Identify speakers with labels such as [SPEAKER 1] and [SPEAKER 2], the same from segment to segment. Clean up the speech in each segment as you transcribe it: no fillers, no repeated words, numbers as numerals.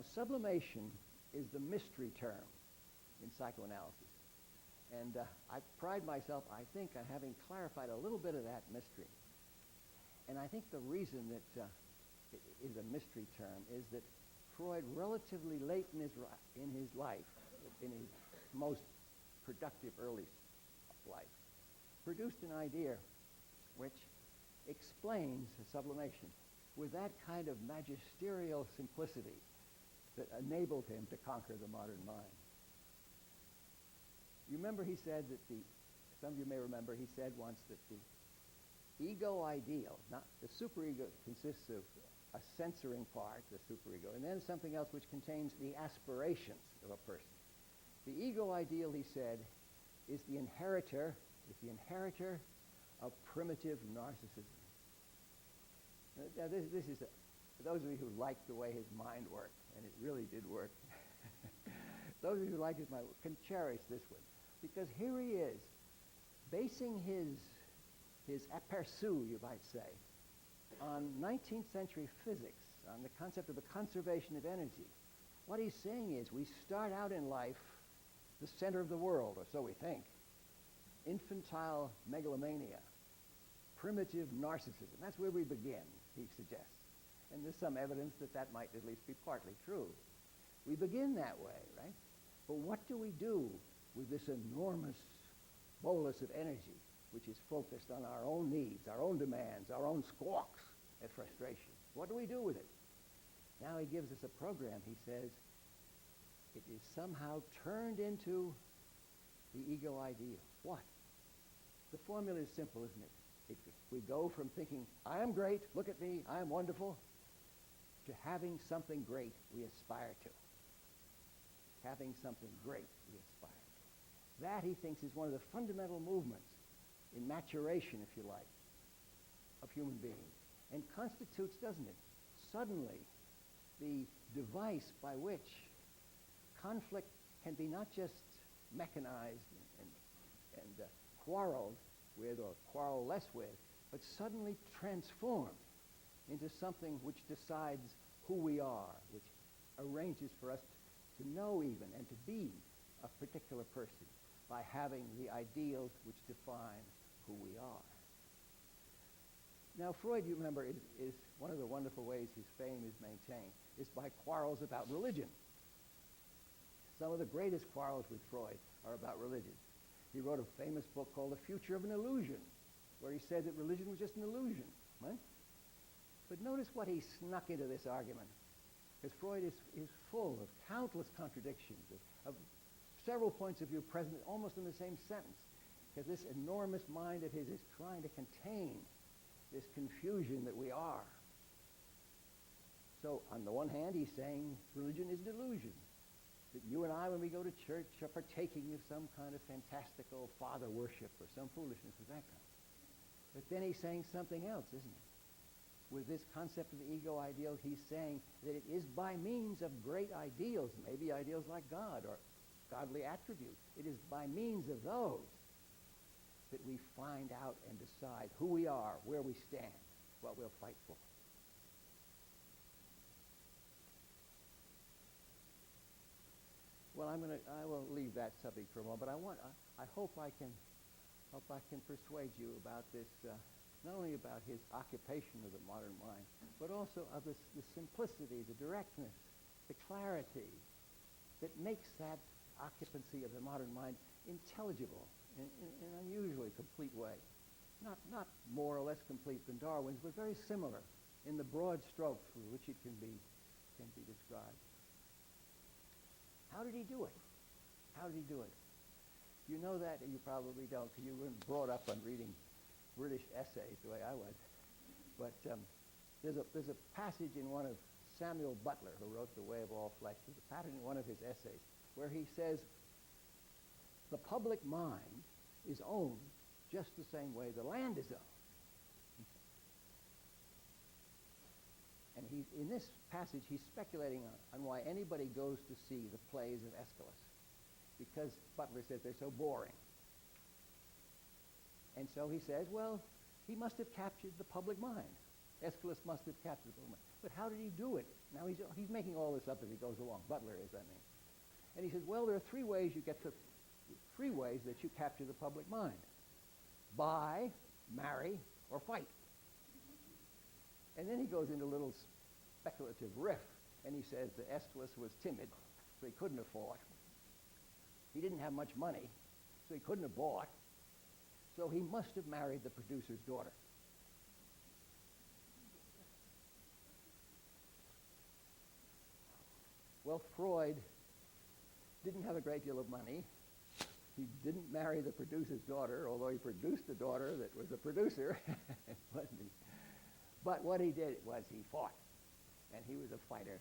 [SPEAKER 1] Now, sublimation is the mystery term in psychoanalysis. And I pride myself, I think, on having clarified a little bit of that mystery. And I think the reason that it is a mystery term is that Freud, relatively late in his life, in his most productive early life, produced an idea which explains sublimation with that kind of magisterial simplicity that enabled him to conquer the modern mind. You remember he said that some of you may remember he said once that the ego ideal, not the superego, consists of a censoring part, the superego, and then something else which contains the aspirations of a person. The ego ideal, he said, is the inheritor of primitive narcissism. Now this is, for those of you who like the way his mind worked, and it really did work, those of you who like his mind can cherish this one. Because here he is, basing his aperçu, you might say, on 19th century physics, on the concept of the conservation of energy. What he's saying is we start out in life the center of the world, or so we think. Infantile megalomania, primitive narcissism. That's where we begin, he suggests. And there's some evidence that that might at least be partly true. We begin that way, right? But what do we do with this enormous bolus of energy, which is focused on our own needs, our own demands, our own squawks and frustration? What do we do with it? Now he gives us a program. He says it is somehow turned into the ego ideal. What? The formula is simple, isn't it? We go from thinking, I am great, look at me, I am wonderful, to having something great we aspire to. Having something great we aspire to. That, he thinks, is one of the fundamental movements in maturation, if you like, of human beings, and constitutes, doesn't it, suddenly the device by which conflict can be not just mechanized and quarreled with or quarrel less with, but suddenly transformed into something which decides who we are, which arranges for us to know even and to be a particular person by having the ideals which define who we are. Now, Freud, you remember, is one of the wonderful ways his fame is maintained is by quarrels about religion. Some of the greatest quarrels with Freud are about religion. He wrote a famous book called The Future of an Illusion, where he said that religion was just an illusion, right? But notice what he snuck into this argument, because Freud is full of countless contradictions, of several points of view present almost in the same sentence, because this enormous mind of his is trying to contain this confusion that we are. So on the one hand, he's saying religion is an illusion, that you and I, when we go to church, are partaking of some kind of fantastical father worship or some foolishness of that kind. But then he's saying something else, isn't he? With this concept of the ego ideal, he's saying that it is by means of great ideals, maybe ideals like God or godly attributes. It is by means of those that we find out and decide who we are, where we stand, what we'll fight for. Well, I will leave that subject for a moment, but I hope I can persuade you about this, not only about his occupation of the modern mind, but also of the simplicity, the directness, the clarity that makes that occupancy of the modern mind intelligible in an unusually complete way. Not more or less complete than Darwin's, but very similar in the broad strokes with which it can be described. How did he do it? How did he do it? You know that, and you probably don't, because you weren't brought up on reading British essays the way I was. But there's a passage in one of Samuel Butler, who wrote The Way of All Flesh. There's a passage in one of his essays where he says, the public mind is owned just the same way the land is owned. And in this passage, he's speculating on why anybody goes to see the plays of Aeschylus, because Butler says they're so boring. And so he says, well, he must have captured the public mind. Aeschylus must have captured the public mind. But how did he do it? Now he's making all this up as he goes along. Butler is, I mean. And he says, well, there are three ways that you capture the public mind. Buy, marry, or fight. And then he goes into a little speculative riff, and he says the Aeschylus was timid, so he couldn't have fought. He didn't have much money, so he couldn't have bought. So he must have married the producer's daughter. Well, Freud didn't have a great deal of money. He didn't marry the producer's daughter, although he produced a daughter that was a producer. But what he did was he fought, and he was a fighter,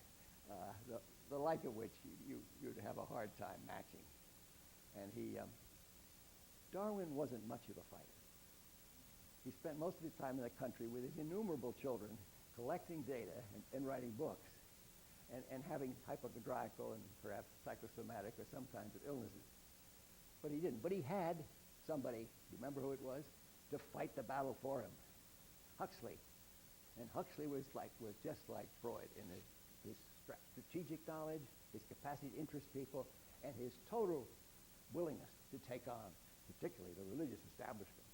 [SPEAKER 1] the like of which you'd have a hard time matching. And Darwin wasn't much of a fighter. He spent most of his time in the country with his innumerable children, collecting data and writing books, and having hypochondriacal and perhaps psychosomatic or some kinds of illnesses. But he didn't. But he had somebody, you remember who it was, to fight the battle for him, Huxley. And Huxley was just like Freud in his strategic knowledge, his capacity to interest people, and his total willingness to take on, particularly the religious establishment.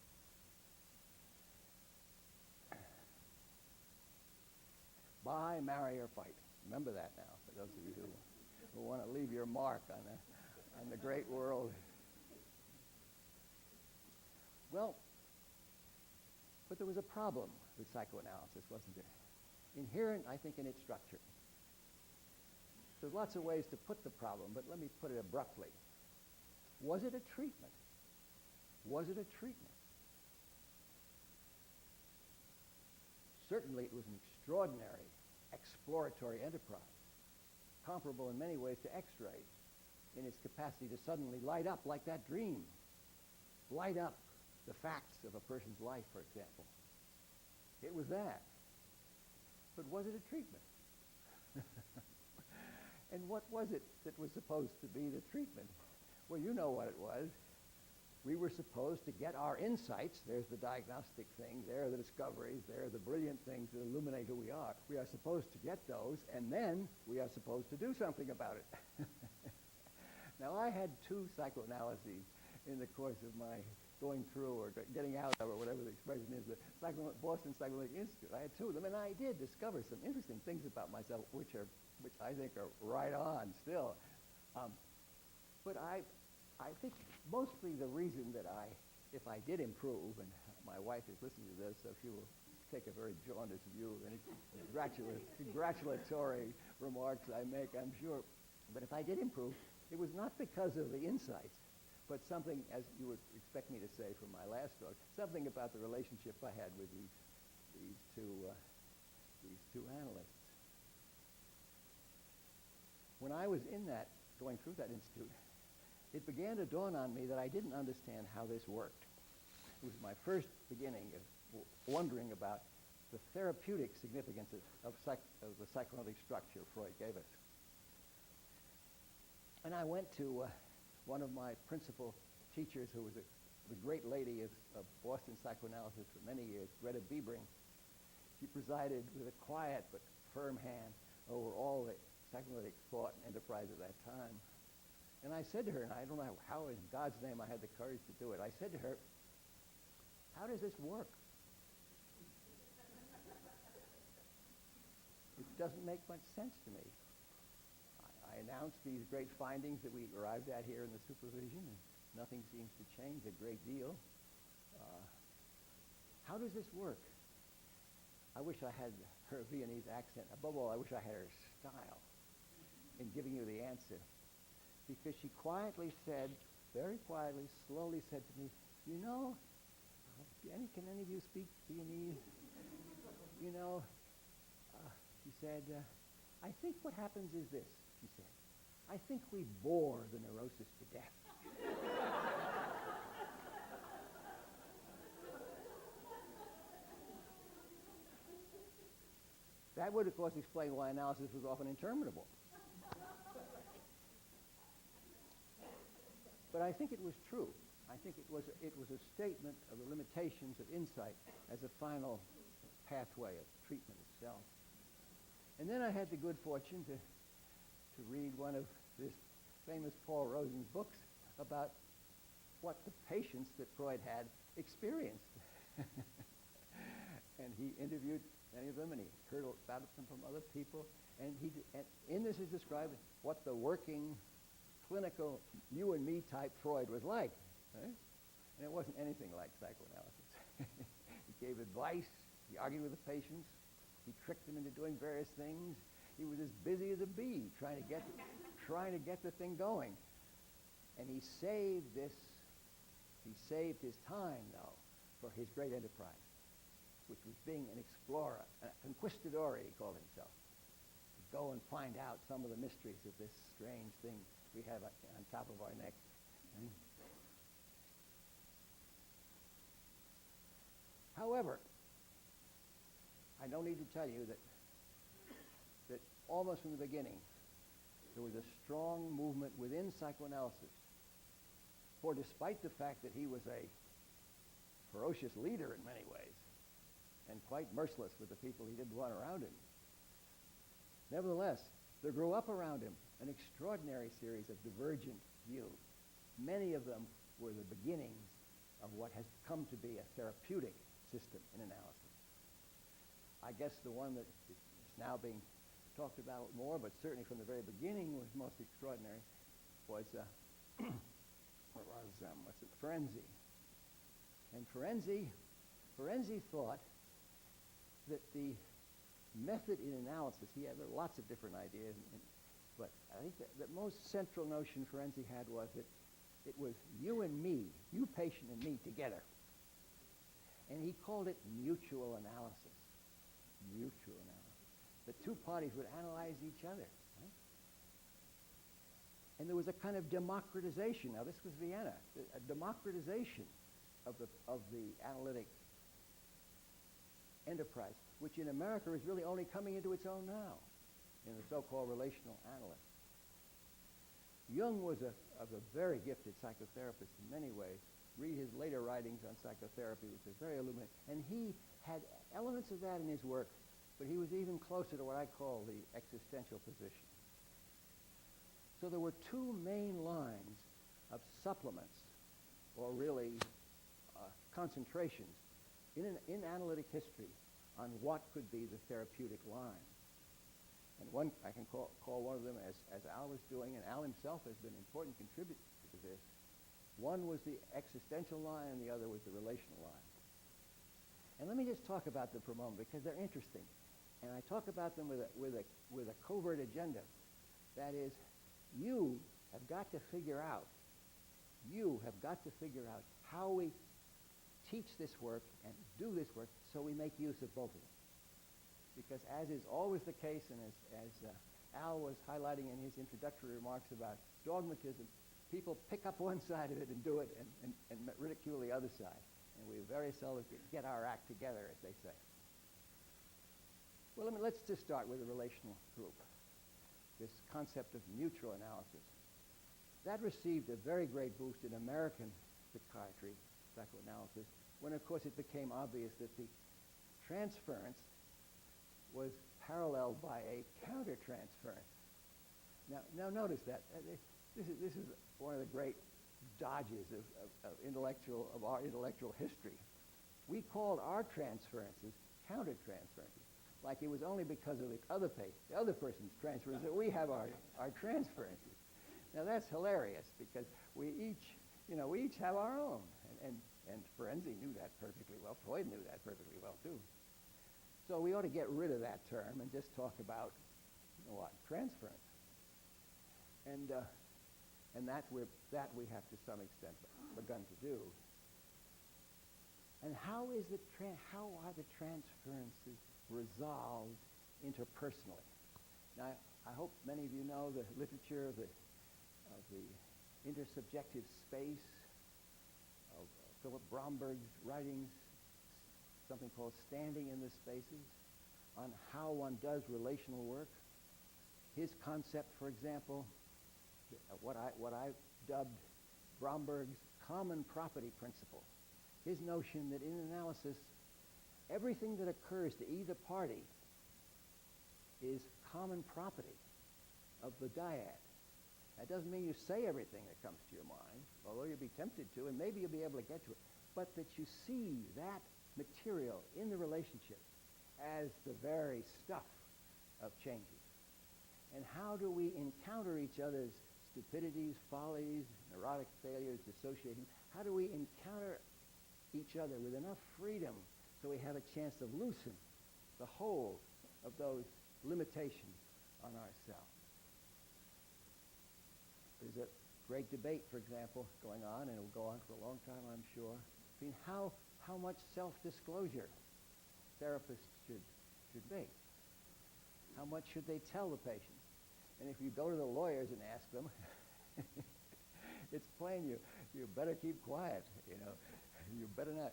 [SPEAKER 1] Buy, marry, or fight. Remember that now, for those of you who want to leave your mark on the great world. Well, but there was a problem with psychoanalysis, wasn't there? Inherent, I think, in its structure. There's lots of ways to put the problem, but let me put it abruptly. Was it a treatment? Was it a treatment? Certainly it was an extraordinary exploratory enterprise, comparable in many ways to X-ray in its capacity to suddenly light up like that dream, light up the facts of a person's life, for example. It was that. But was it a treatment? And what was it that was supposed to be the treatment? Well, you know what it was. We were supposed to get our insights. There's the diagnostic thing. There are the discoveries. There are the brilliant things that illuminate who we are. We are supposed to get those, and then we are supposed to do something about it. Now, I had 2 psychoanalyses in the course of my going through or getting out of, or whatever the expression is, the Boston Psychoanalytic Institute. I had 2 of them, and I did discover some interesting things about myself, which I think are right on still. But I think mostly the reason that if I did improve, and my wife is listening to this, so she will take a very jaundiced view of any congratulatory remarks I make, I'm sure. But if I did improve, it was not because of the insights, but something, as you would expect me to say from my last talk, something about the relationship I had with these two analysts. When I was going through that institute, it began to dawn on me that I didn't understand how this worked. It was my first beginning of wondering about the therapeutic significance of the psychoanalytic structure Freud gave us. And I went to one of my principal teachers, who was the great lady of Boston psychoanalysis for many years, Greta Biebring. She presided with a quiet but firm hand over all the psychoanalytic thought and enterprise at that time. And I said to her, and I don't know how in God's name I had the courage to do it, I said to her, how does this work? It doesn't make much sense to me. I announced these great findings that we arrived at here in the supervision, and nothing seems to change a great deal. How does this work? I wish I had her Viennese accent. Above all, I wish I had her style in giving you the answer. Because she quietly said, very quietly, slowly said to me, you know, can any of you speak Viennese? You know, she said, I think what happens is this, she said. I think we bore the neurosis to death. That would, of course, explain why analysis was often interminable. But I think it was true. I think it was a statement of the limitations of insight as a final pathway of treatment itself. And then I had the good fortune to read one of this famous Paul Rosen's books about what the patients that Freud had experienced. And he interviewed many of them, and he heard about them from other people. And in this is described what the working, clinical, you and me type Freud was like. Right? And it wasn't anything like psychoanalysis. He gave advice. He argued with the patients. He tricked them into doing various things. He was as busy as a bee trying to get the thing going. And he saved his time, though, for his great enterprise, which was being an explorer, a conquistador, he called himself. To go and find out some of the mysteries of this strange thing we have on top of our neck. Right? However, I don't need to tell you that almost from the beginning, there was a strong movement within psychoanalysis. For despite the fact that he was a ferocious leader in many ways, and quite merciless with the people he didn't want around him, nevertheless, there grew up around him an extraordinary series of divergent views. Many of them were the beginnings of what has come to be a therapeutic system in analysis. I guess the one that is now being talked about more, but certainly from the very beginning was most extraordinary, was Ferenczi. And Ferenczi thought that the method in analysis, he had lots of different ideas, but I think the most central notion Ferenczi had was that it was you and me, you patient and me together. And he called it mutual analysis. Mutual analysis. The two parties would analyze each other. Right? And there was a kind of democratization. Now, this was Vienna. A democratization of the analytic enterprise, which in America is really only coming into its own now, in the so-called relational analyst. Jung was a very gifted psychotherapist in many ways. Read his later writings on psychotherapy, which are very illuminating. And he had elements of that in his work, but he was even closer to what I call the existential position. So there were two main lines of supplements, or really concentrations, in analytic history on what could be the therapeutic line. And one, I can call one of them, as Al was doing, and Al himself has been an important contributor to this. One was the existential line, and the other was the relational line. And let me just talk about them for a moment, because they're interesting. And I talk about them with a covert agenda. That is, you have got to figure out how we teach this work and do this work so we make use of both of them. Because as is always the case, and as Al was highlighting in his introductory remarks about dogmatism, people pick up one side of it and do it and ridicule the other side. And we very seldom get our act together, as they say. Well, let's just start with the relational group, this concept of mutual analysis. That received a very great boost in American psychiatry, psychoanalysis, when, of course, it became obvious that the transference was paralleled by a counter-transference. Now notice that. This is one of the great dodges of our intellectual history. We called our transferences counter-transferences, like it was only because of the other person's transference that we have our transferences. Now that's hilarious, because we each have our own, and Ferenczi knew that perfectly well. Freud knew that perfectly well too. So we ought to get rid of that term and just talk about transference, and that we have to some extent begun to do. And how are the transferences resolved interpersonally? Now, I hope many of you know the literature of the intersubjective space of Philip Bromberg's writings, something called Standing in the Spaces, on how one does relational work. His concept, for example, what I dubbed Bromberg's common property principle. His notion that in analysis, everything that occurs to either party is common property of the dyad. That doesn't mean you say everything that comes to your mind, although you'll be tempted to, and maybe you'll be able to get to it, but that you see that material in the relationship as the very stuff of changes. And how do we encounter each other's stupidities, follies, neurotic failures, dissociation? How do we encounter each other with enough freedom so we have a chance to loosen the hold of those limitations on ourselves? There's a great debate, for example, going on, and it will go on for a long time, I'm sure, between how much self-disclosure therapists should make. How much should they tell the patient? And if you go to the lawyers and ask them, it's plain you better keep quiet. You better not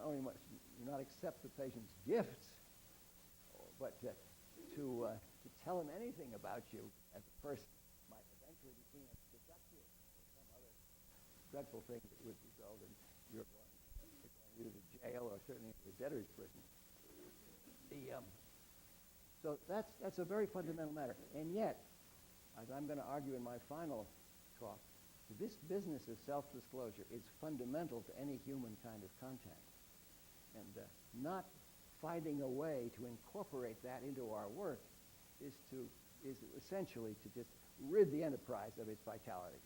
[SPEAKER 1] only must you not accept the patient's gifts, but to tell them anything about you as a person might eventually be seen as seductive or some other dreadful thing that would result in you're going either to jail or certainly to the debtor's prison. So that's a very fundamental matter. And yet, as I'm going to argue in my final talk, this business of self-disclosure is fundamental to any human kind of contact. And not finding a way to incorporate that into our work is essentially to just rid the enterprise of its vitality.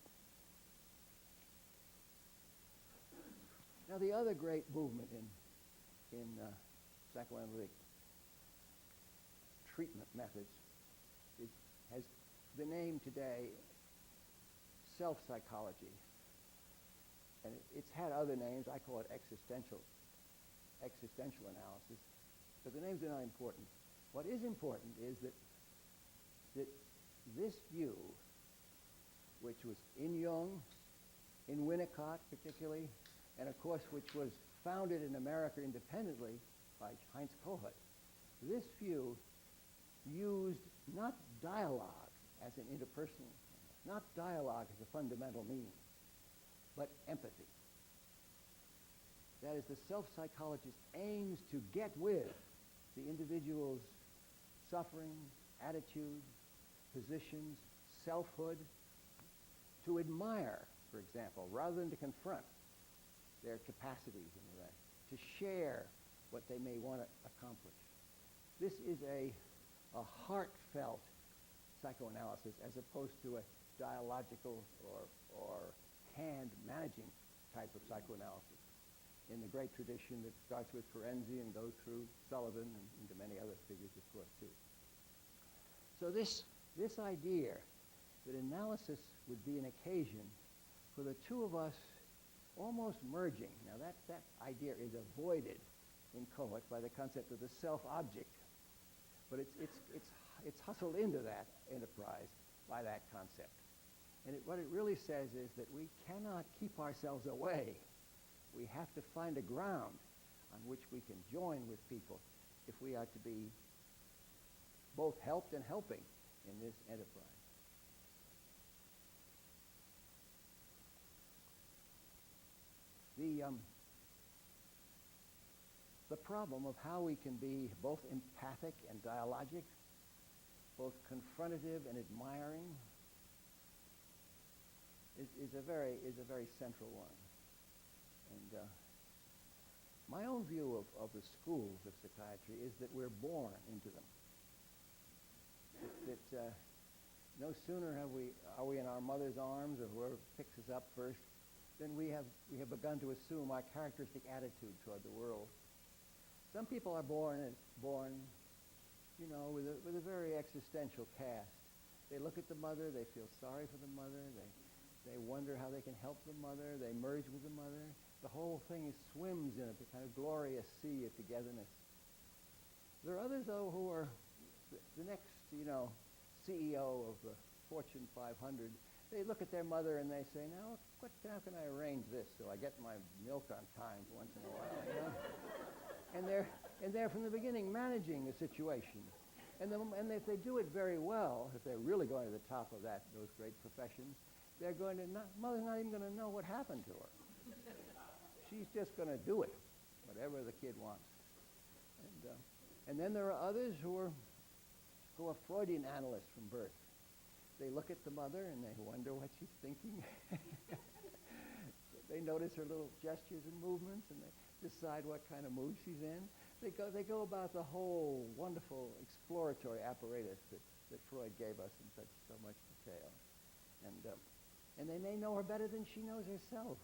[SPEAKER 1] Now, the other great movement in psychoanalytic treatment methods has the name today self-psychology. And it's had other names. I call it existential analysis. But the names are not important. What is important is that this view, which was in Jung, in Winnicott particularly, and of course which was founded in America independently by Heinz Kohut, this view used not dialogue as an interpersonal, not dialogue as a fundamental meaning, but empathy. That is, the self-psychologist aims to get with the individual's suffering, attitude, positions, selfhood, to admire, for example, rather than to confront their capacities in the rest, to share what they may want to accomplish. This is a heartfelt psychoanalysis as opposed to a dialogical or hand-managing type of psychoanalysis in the great tradition that starts with Ferenczi and goes through Sullivan and into many other figures, of course, too. So this idea that analysis would be an occasion for the two of us almost merging. Now that idea is avoided in Kohut by the concept of the self-object, but it's hustled into that enterprise by that concept. And what it really says is that we cannot keep ourselves away. We have to find a ground on which we can join with people if we are to be both helped and helping in this enterprise. The problem of how we can be both empathic and dialogic, both confrontative and admiring, is a very central one. And my own view of the schools of psychiatry is that we're born into them. That no sooner are we in our mother's arms or whoever picks us up first, then we have begun to assume our characteristic attitude toward the world. Some people are born, with a very existential cast. They look at the mother, they feel sorry for the mother, they wonder how they can help the mother, they merge with the mother. The whole thing swims in a kind of glorious sea of togetherness. There are others, though, who are the next, CEO of the Fortune 500. They look at their mother and they say, now, how can I arrange this so I get my milk on time once in a while, And they're from the beginning managing the situation. And if they do it very well, if they're really going to the top of those great professions, mother's not even going to know what happened to her. She's just going to do it, whatever the kid wants. And then there are others who are go a Freudian analyst from birth. They look at the mother and they wonder what she's thinking. They notice her little gestures and movements, and they decide what kind of mood she's in. They go about the whole wonderful exploratory apparatus that Freud gave us in so much detail. And they may know her better than she knows herself.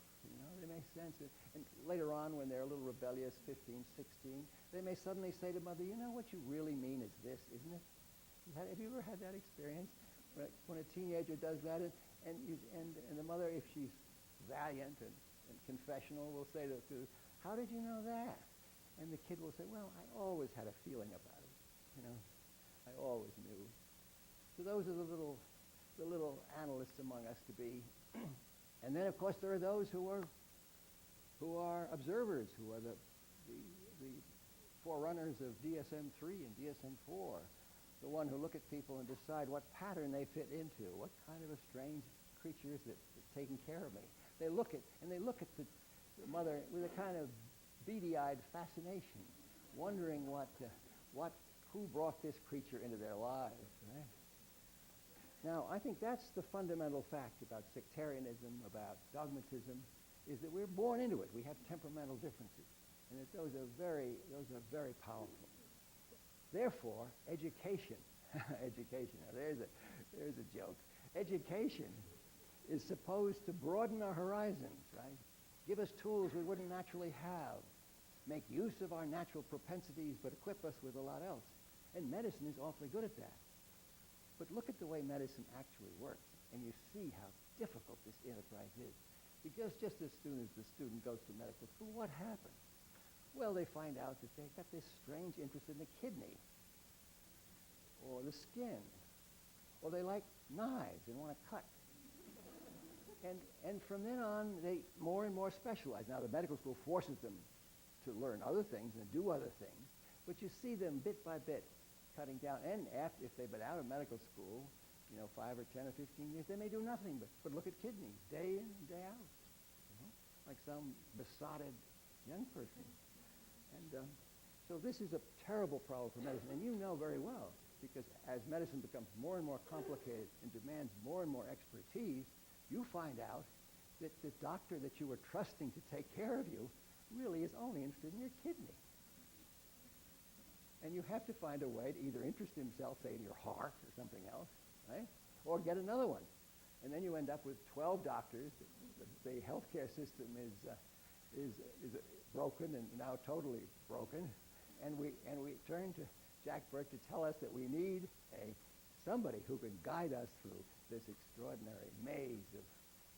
[SPEAKER 1] They may sense it. And later on, when they're a little rebellious, 15, 16, they may suddenly say to mother, what you really mean is this, isn't it? Have you ever had that experience? When a teenager does that, and the mother, if she's valiant and confessional, will say to how did you know that? And the kid will say, well, I always had a feeling about it. I always knew. So those are the little analysts among us to be. And then, of course, there are those who are observers, who are the forerunners of DSM-3 and DSM-4, the one who look at people and decide what pattern they fit into, what kind of a strange creature is it that's taking care of me. They look at the mother with a kind of beady-eyed fascination, wondering who brought this creature into their lives. Right? Now, I think that's the fundamental fact about sectarianism, about dogmatism, is that we're born into it. We have temperamental differences, and that those are very powerful. Therefore, education, now there's a joke. Education is supposed to broaden our horizons, right? Give us tools we wouldn't naturally have, make use of our natural propensities, but equip us with a lot else. And medicine is awfully good at that. But look at the way medicine actually works, and you see how difficult this enterprise is. Because just as soon as the student goes to medical school, what happens? Well, they find out that they've got this strange interest in the kidney, or the skin, or they like knives and want to cut. And from then on, they more and more specialize. Now, the medical school forces them to learn other things and do other things, but you see them bit by bit cutting down. And if they've been out of medical school, 5 or 10 or 15 years, they may do nothing but look at kidneys day in and day out, like some besotted young person. And so this is a terrible problem for medicine, and you know very well, because as medicine becomes more and more complicated and demands more and more expertise, you find out that the doctor that you were trusting to take care of you really is only interested in your kidney. And you have to find a way to either interest himself, say, in your heart or something else, right? Or get another one. And then you end up with 12 doctors. The healthcare system is broken and now totally broken. And we turn to Jack Burke to tell us that we need somebody who can guide us through this extraordinary maze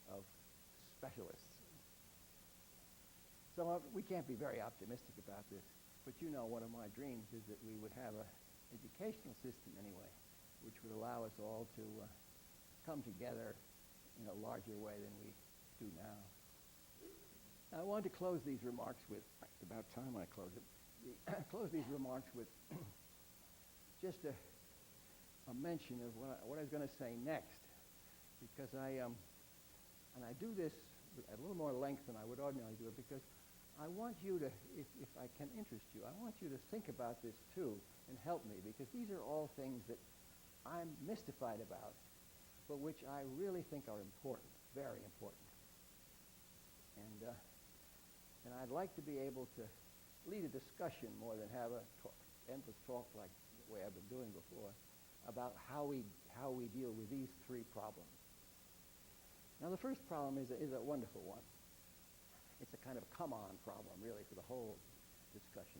[SPEAKER 1] of specialists. So we can't be very optimistic about this, but one of my dreams is that we would have an educational system anyway, which would allow us all to come together in a larger way than we do now. Now, I want to close these remarks with, it's about time I close it, close these remarks with just a mention of what I was going to say next, because I do this at a little more length than I would ordinarily do it, because I want you to, if I can interest you, I want you to think about this too and help me, because these are all things that I'm mystified about, but which I really think are important, very important. And I'd like to be able to lead a discussion more than have a endless talk like the way I've been doing before about how we deal with these three problems. Now, the first problem is a wonderful one. It's a kind of come-on problem, really, for the whole discussion.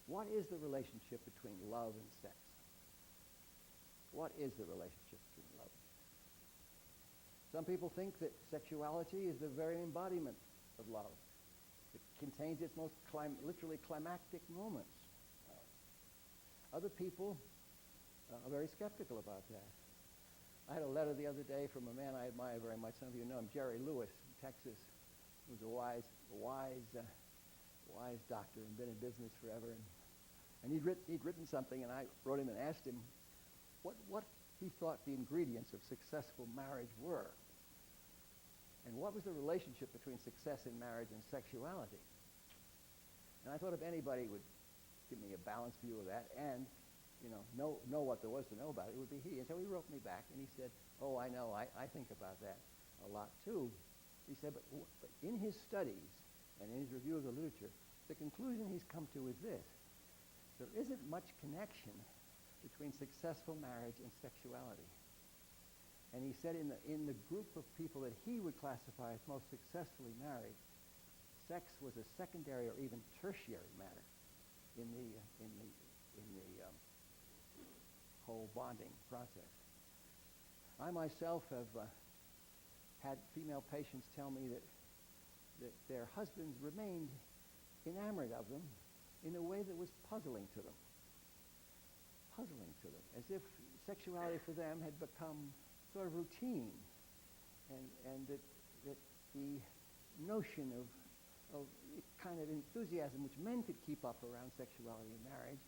[SPEAKER 1] What is the relationship between love and sex? What is the relationship between love and sex? Some people think that sexuality is the very embodiment of love. It contains its most literally climactic moments. Other people are very skeptical about that. I had a letter the other day from a man I admire very much. Some of you know him, Jerry Lewis, in Texas, who's a wise doctor and been in business forever. And he'd written something, and I wrote him and asked him what he thought the ingredients of successful marriage were. And what was the relationship between success in marriage and sexuality? And I thought if anybody would give me a balanced view of that and know what there was to know about it, it would be he. And so he wrote me back, and he said, oh, I know, I think about that a lot too. He said, but in his studies and in his review of the literature, the conclusion he's come to is this: there isn't much connection between successful marriage and sexuality. And he said in the group of people that he would classify as most successfully married, sex was a secondary or even tertiary matter in the whole bonding process. I myself have had female patients tell me that their husbands remained enamored of them in a way that was puzzling to them, as if sexuality for them had become sort of routine, and that the notion of kind of enthusiasm which men could keep up around sexuality in marriage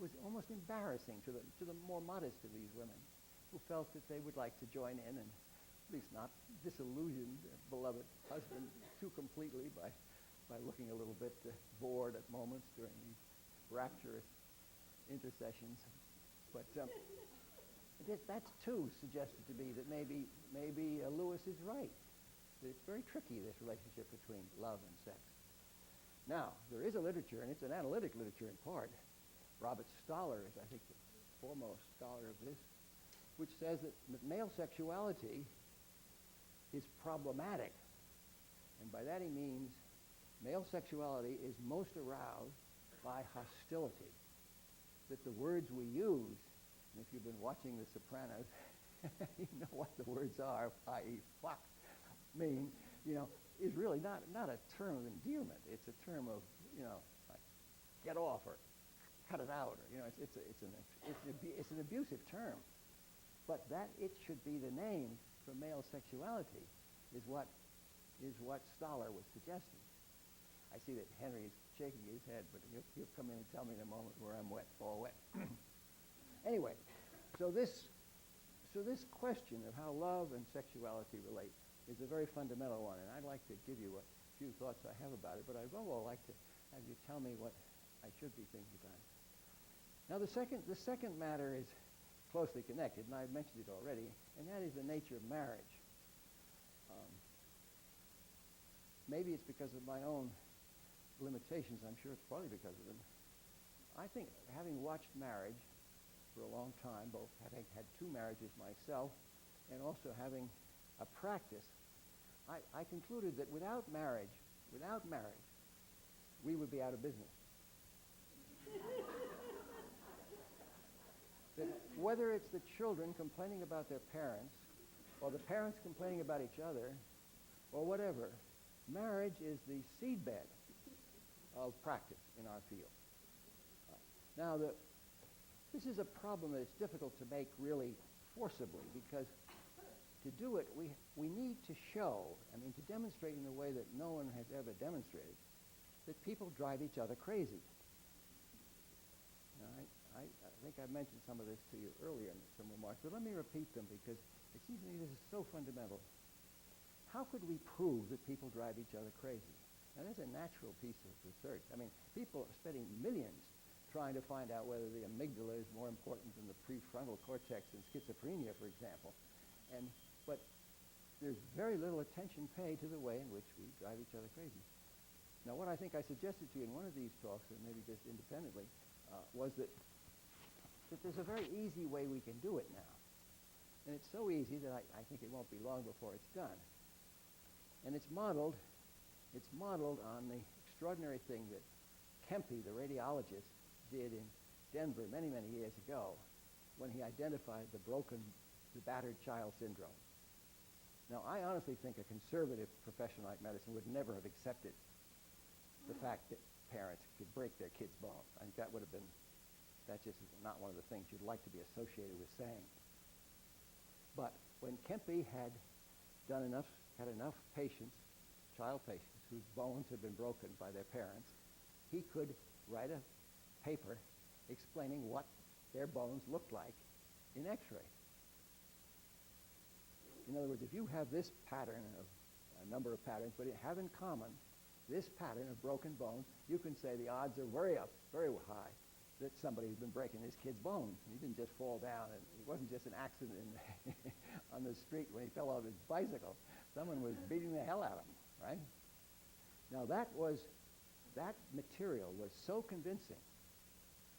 [SPEAKER 1] was almost embarrassing to the more modest of these women, who felt that they would like to join in and at least not disillusion their beloved husband too completely by looking a little bit bored at moments during these rapturous intercessions. But that's too suggested to me that maybe Lewis is right. That it's very tricky, this relationship between love and sex. Now, there is a literature, and it's an analytic literature in part. Robert Stoller is, I think, the foremost scholar of this, which says that male sexuality is problematic. And by that he means male sexuality is most aroused by hostility. That the words we use, and if you've been watching The Sopranos, you know what the words are, i.e. fuck, mean, is really not a term of endearment. It's a term of, like, get off or cut it out, or it's an abusive term. But that it should be the name for male sexuality is what Stoller was suggesting. I see that Henry is shaking his head, but he'll come in and tell me in a moment where I'm all wet. Anyway, so this question of how love and sexuality relate is a very fundamental one, and I'd like to give you a few thoughts I have about it, but I'd above all like to have you tell me what I should be thinking about. Now, the second matter is closely connected, and I've mentioned it already, and that is the nature of marriage. Maybe it's because of my own limitations. I'm sure it's partly because of them. I think, having watched marriage for a long time, both having had two marriages myself and also having a practice, I concluded that without marriage, we would be out of business. That whether it's the children complaining about their parents, or the parents complaining about each other, or whatever, marriage is the seedbed of practice in our field. Now, this is a problem that it's difficult to make really forcibly, because to do it, we need to show, to demonstrate in a way that no one has ever demonstrated, that people drive each other crazy. Now, I think I mentioned some of this to you earlier in some remarks, but let me repeat them because it seems to me this is so fundamental. How could we prove that people drive each other crazy? Now, that's a natural piece of research. People are spending millions trying to find out whether the amygdala is more important than the prefrontal cortex in schizophrenia, for example. But there's very little attention paid to the way in which we drive each other crazy. Now, what I think I suggested to you in one of these talks, or maybe just independently, was that there's a very easy way we can do it now. And it's so easy that I think it won't be long before it's done. And it's modeled on the extraordinary thing that Kempe, the radiologist, did in Denver many, many years ago when he identified the battered child syndrome. Now, I honestly think a conservative profession like medicine would never have accepted the fact that parents could break their kids' bones. I think that's just not one of the things you'd like to be associated with saying. But when Kempe had enough patients, child patients, whose bones had been broken by their parents, he could write a paper explaining what their bones looked like in X-ray. In other words, if you have this pattern of a number of patterns, but have in common this pattern of broken bones, you can say the odds are very high that somebody had been breaking this kid's bone. He didn't just fall down, and it wasn't just an accident on the street when he fell off his bicycle. Someone was beating the hell out of him, right? Now that material was so convincing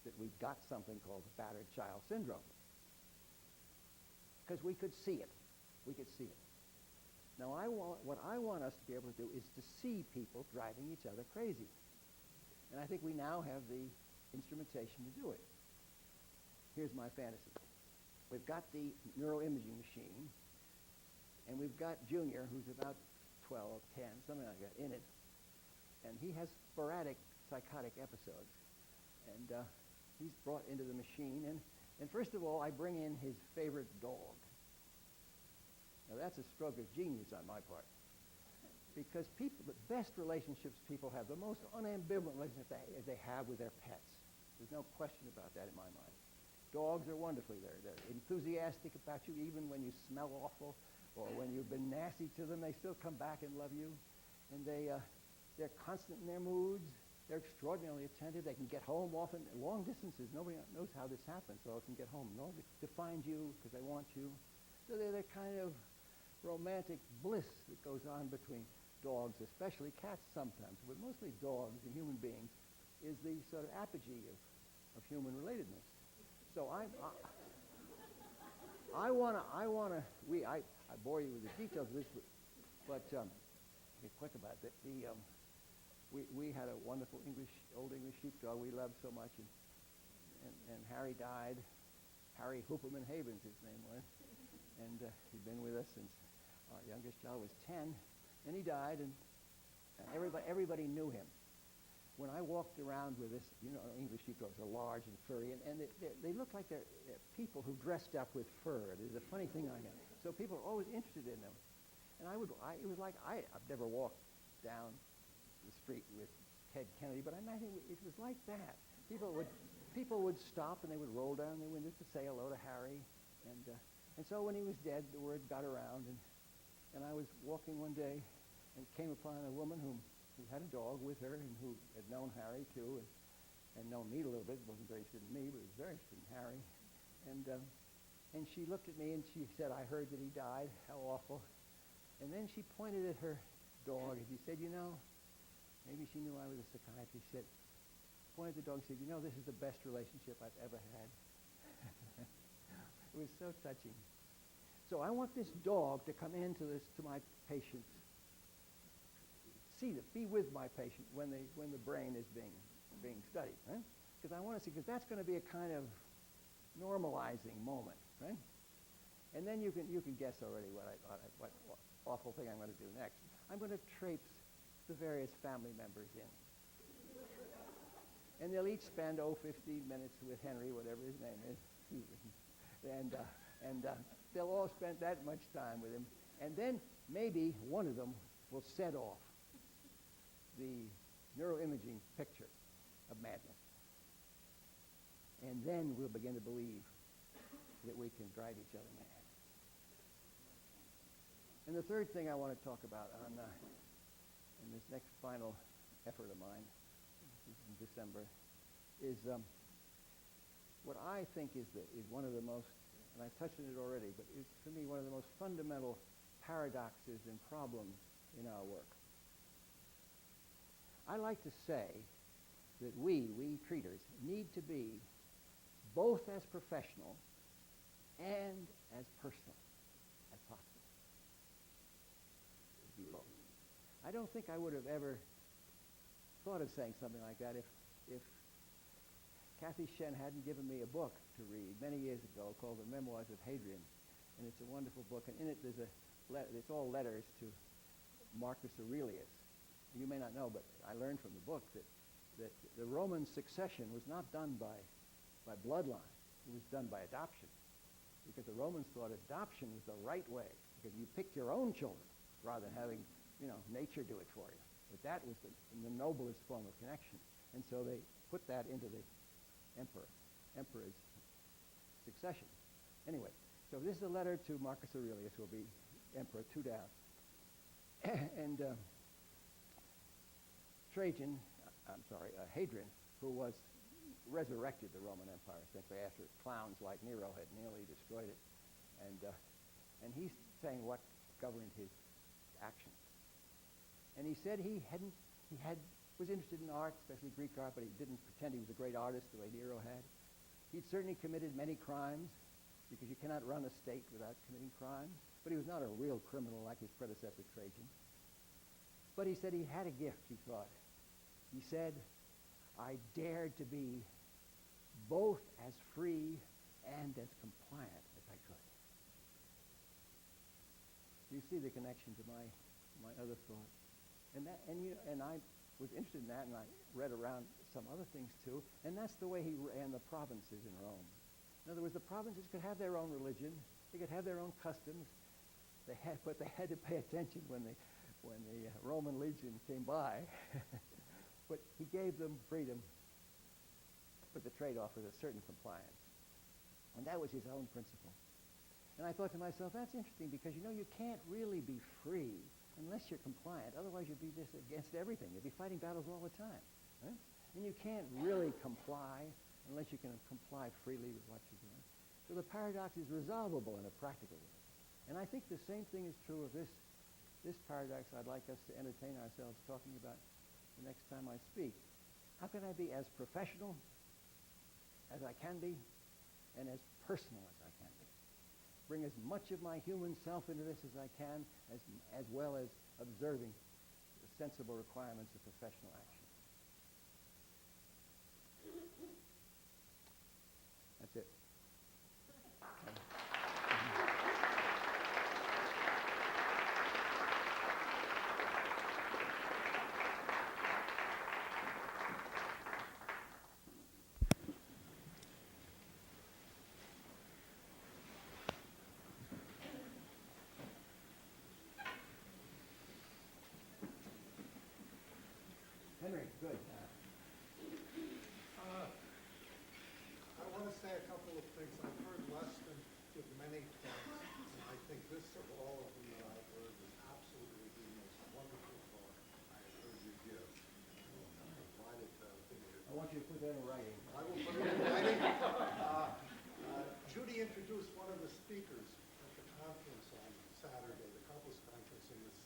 [SPEAKER 1] that we got something called battered child syndrome, because we could see it. We could see it. Now what I want us to be able to do is to see people driving each other crazy. And I think we now have the instrumentation to do it. Here's my fantasy. We've got the neuroimaging machine, and we've got Junior, who's about 12, 10, something like that, in it. And he has sporadic psychotic episodes. And he's brought into the machine. And first of all, I bring in his favorite dog. Now, that's a stroke of genius on my part. Because the best relationships people have, the most unambivalent relationship they have with their pets. There's no question about that in my mind. Dogs are wonderfully there. They're enthusiastic about you even when you smell awful or when you've been nasty to them. They still come back and love you. And they're constant in their moods. They're extraordinarily attentive. They can get home often. Long distances, nobody knows how this happens, so they can get home to find you because they want you. So they're the kind of romantic bliss that goes on between dogs, especially cats sometimes, but mostly dogs and human beings, is the sort of apogee of human relatedness. So I bore you with the details of this, but be quick about it. We had a wonderful old English sheepdog we loved so much, and Harry died. Harry Hooperman Havens, his name was, and he'd been with us since our youngest child was 10, and he died, and everybody knew him. When I walked around with this, English sheepdogs are large and furry, and they look like they're people who dressed up with fur. There's a funny thing on it. So people are always interested in them. And it was like, I've never walked down the street with Ted Kennedy, but I imagine it was like that. People would stop and they would roll down their windows to say hello to Harry. And so when he was dead, the word got around, and I was walking one day and came upon a woman who had a dog with her and who had known Harry too and known me a little bit. Wasn't very interested in me, but was very interested in Harry. And she looked at me and she said, "I heard that he died. How awful." And then she pointed at her dog and she said, maybe she knew I was a psychiatrist. She said, pointed at the dog and said, "This is the best relationship I've ever had." It was so touching. So I want this dog to come to my patients, be with my patient when the brain is being studied, right? Because I want to see, because that's going to be a kind of normalizing moment, right? And then you can guess already what awful thing I'm going to do next. I'm going to traipse the various family members in. And they'll each spend, 15 minutes with Henry, whatever his name is. And they'll all spend that much time with him. And then maybe one of them will set off the neuroimaging picture of madness. And then we'll begin to believe that we can drive each other mad. And the third thing I want to talk about in this next final effort of mine, in December, is what I think is one of the most, and I've touched on it already, but it's for me one of the most fundamental paradoxes and problems in our work. I like to say that we treaters, need to be both as professional and as personal as possible. Be both. I don't think I would have ever thought of saying something like that if Kathy Shen hadn't given me a book to read many years ago called The Memoirs of Hadrian, and it's a wonderful book, and in it it's all letters to Marcus Aurelius. You may not know, but I learned from the book that the Roman succession was not done by bloodline. It was done by adoption, because the Romans thought adoption was the right way, because you picked your own children rather than having nature do it for you. But that was the noblest form of connection, and so they put that into the emperor's succession. Anyway, so this is a letter to Marcus Aurelius, who will be emperor 2 down. And Hadrian, who was resurrected the Roman Empire, essentially, after clowns like Nero had nearly destroyed it. And he's saying what governed his actions. And he said was interested in art, especially Greek art, but he didn't pretend he was a great artist the way Nero had. He'd certainly committed many crimes, because you cannot run a state without committing crimes. But he was not a real criminal like his predecessor Trajan. But he said he had a gift, he thought. He said, I dared to be both as free and as compliant as I could. You see the connection to my other thought. And I was interested in that, and I read around some other things too, and that's the way he ran the provinces in Rome. In other words, the provinces could have their own religion, they could have their own customs, but they had to pay attention when the Roman legion came by. But he gave them freedom, but the trade-off was a certain compliance. And that was his own principle. And I thought to myself, that's interesting, because you can't really be free unless you're compliant. Otherwise, you'd be just against everything. You'd be fighting battles all the time. Right? And you can't really comply unless you can comply freely with what you're doing. So the paradox is resolvable in a practical way. And I think the same thing is true of this paradox I'd like us to entertain ourselves talking about the next time I speak. How can I be as professional as I can be and as personal as I can be? Bring as much of my human self into this as I can, as well as observing the sensible requirements of professional action. That's it. Henry, good.
[SPEAKER 2] I want to say a couple of things. I've heard Leston give many talks, and I think this of all of them that I've heard is absolutely the most wonderful talk I have heard you give. I'm delighted to have been here.
[SPEAKER 1] I want you to put that in writing.
[SPEAKER 2] I will put it in writing. Judy introduced one of the speakers at the conference on Saturday, the couples conference, and it's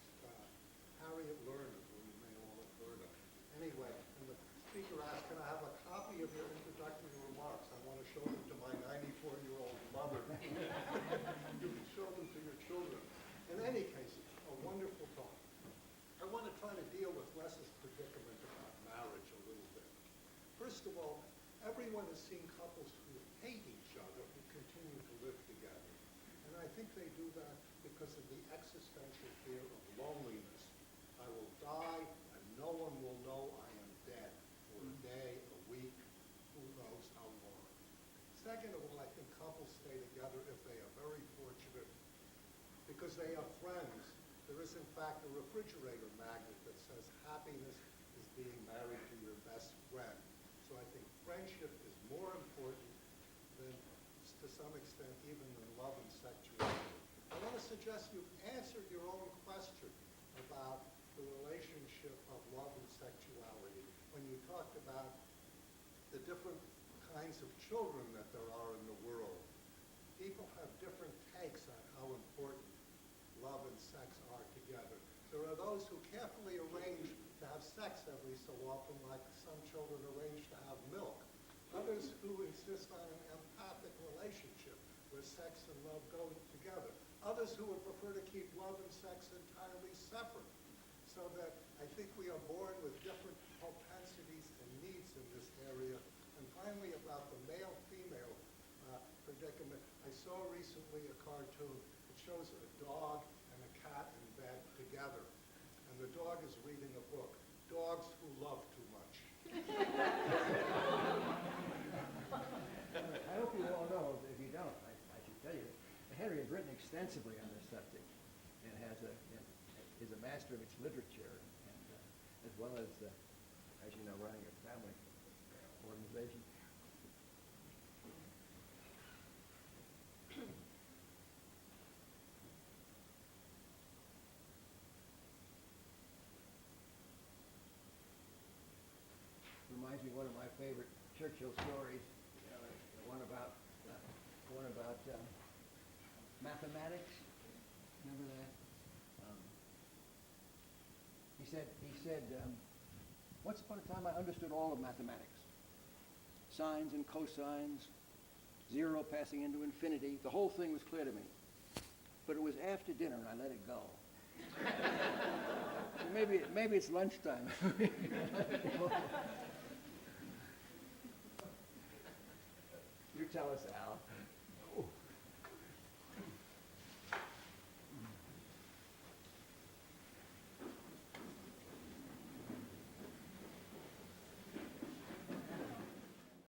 [SPEAKER 2] Harriet Lerner, who you may all have heard of. Anyway, and the speaker asked, can I have a copy of your introductory remarks? I want to show them to my 94-year-old mother. You can show them to your children. In any case, a wonderful talk. I want to try to deal with Les's predicament about marriage a little bit. First of all, everyone has seen couples who hate each other who continue to live together. And I think they do that because of the existential fear of loneliness. I will die, and no one will know I am dead for a day, a week, who knows how long. Second of all, I think couples stay together if they are very fortunate because they are friends. There is, in fact, a refrigerator magnet that says happiness is being married to your best friend. So I think friendship is more important than, to some extent, even than love and sexuality. I want to suggest you've answered your own question about the relationship of love and sexuality when you talked about the different kinds of children that there are in the world. People have different takes on how important love and sex are together. There are those who carefully arrange to have sex every so often, like some children arrange to have milk. Others who insist on an empathic relationship where sex and love go together. Others who would prefer to keep love and sex entirely separate. So that I think we are born with different propensities and needs in this area. And finally, about the male-female predicament, I saw recently a cartoon. It shows a dog and a cat in bed together. And the dog is reading a book, Dogs Who Love Too Much.
[SPEAKER 1] I hope you all know, if you don't, I should tell you, Henry has written extensively on this subject and is a master of its literature, and as well as you know, running a family organization. Reminds me of one of my favorite Churchill stories. The one about mathematics. Remember that? He said, once upon a time I understood all of mathematics. Sines and cosines, zero passing into infinity. The whole thing was clear to me. But it was after dinner and I let it go. So maybe it's lunchtime. You tell us, Al.